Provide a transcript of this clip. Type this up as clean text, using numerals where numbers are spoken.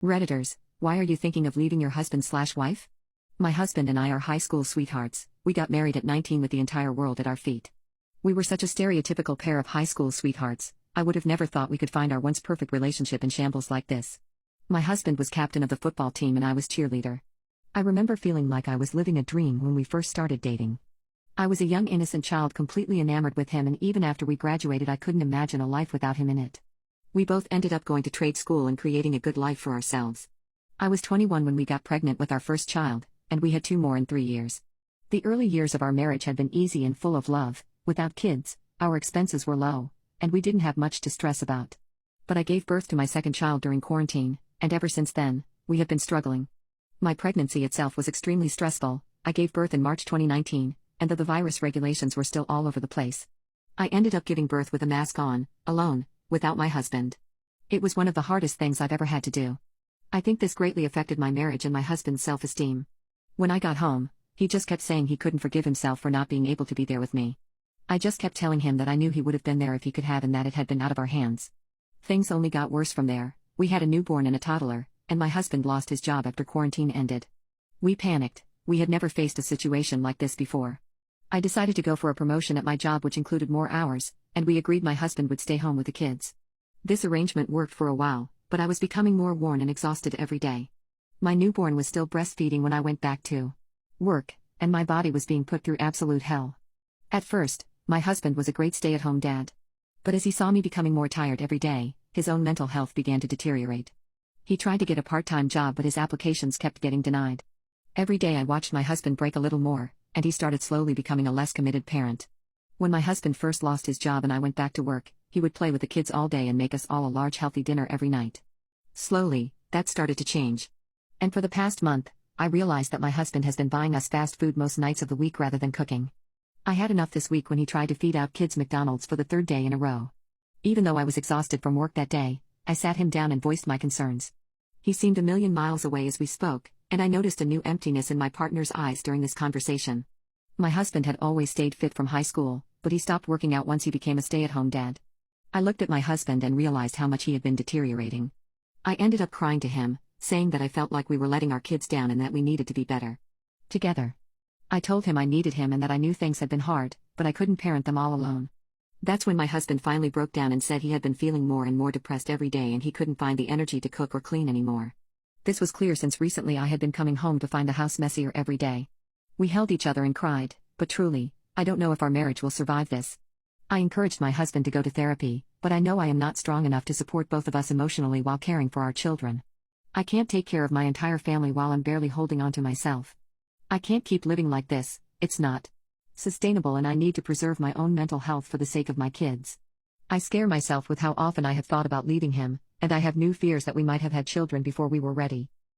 Redditors, why are you thinking of leaving your husband/wife? My husband and I are high school sweethearts. We got married at 19 with the entire world at our feet. We were such a stereotypical pair of high school sweethearts. I would have never thought we could find our once perfect relationship in shambles like this. My husband was captain of the football team and I was cheerleader. I remember feeling like I was living a dream when we first started dating. I was a young innocent child completely enamored with him, and even after we graduated I couldn't imagine a life without him in it. We both ended up going to trade school and creating a good life for ourselves. I was 21 when we got pregnant with our first child, and we had 2 more in 3 years. The early years of our marriage had been easy and full of love. Without kids, our expenses were low, and we didn't have much to stress about. But I gave birth to my second child during quarantine, and ever since then, we have been struggling. My pregnancy itself was extremely stressful. I gave birth in March 2019, and though the virus regulations were still all over the place, I ended up giving birth with a mask on, alone, without my husband. It was one of the hardest things I've ever had to do. I think this greatly affected my marriage and my husband's self-esteem. When I got home, he just kept saying he couldn't forgive himself for not being able to be there with me. I just kept telling him that I knew he would have been there if he could have, and that it had been out of our hands. Things only got worse from there. We had a newborn and a toddler, and my husband lost his job after quarantine ended. We panicked. We had never faced a situation like this before. I decided to go for a promotion at my job which included more hours, and we agreed my husband would stay home with the kids. This arrangement worked for a while, but I was becoming more worn and exhausted every day. My newborn was still breastfeeding when I went back to work, and my body was being put through absolute hell. At first, my husband was a great stay-at-home dad. But as he saw me becoming more tired every day, his own mental health began to deteriorate. He tried to get a part-time job, but his applications kept getting denied. Every day I watched my husband break a little more, and he started slowly becoming a less committed parent. When my husband first lost his job and I went back to work, he would play with the kids all day and make us all a large healthy dinner every night. Slowly, that started to change. And for the past month, I realized that my husband has been buying us fast food most nights of the week rather than cooking. I had enough this week when he tried to feed out kids McDonald's for the 3rd day in a row. Even though I was exhausted from work that day, I sat him down and voiced my concerns. He seemed a million miles away as we spoke, and I noticed a new emptiness in my partner's eyes during this conversation. My husband had always stayed fit from high school, but he stopped working out once he became a stay-at-home dad. I looked at my husband and realized how much he had been deteriorating. I ended up crying to him, saying that I felt like we were letting our kids down and that we needed to be better together. I told him I needed him and that I knew things had been hard, but I couldn't parent them all alone. That's when my husband finally broke down and said he had been feeling more and more depressed every day and he couldn't find the energy to cook or clean anymore. This was clear since recently I had been coming home to find the house messier every day. We held each other and cried, but truly, I don't know if our marriage will survive this. I encouraged my husband to go to therapy, but I know I am not strong enough to support both of us emotionally while caring for our children. I can't take care of my entire family while I'm barely holding on to myself. I can't keep living like this. It's not sustainable, and I need to preserve my own mental health for the sake of my kids. I scare myself with how often I have thought about leaving him, and I have new fears that we might have had children before we were ready.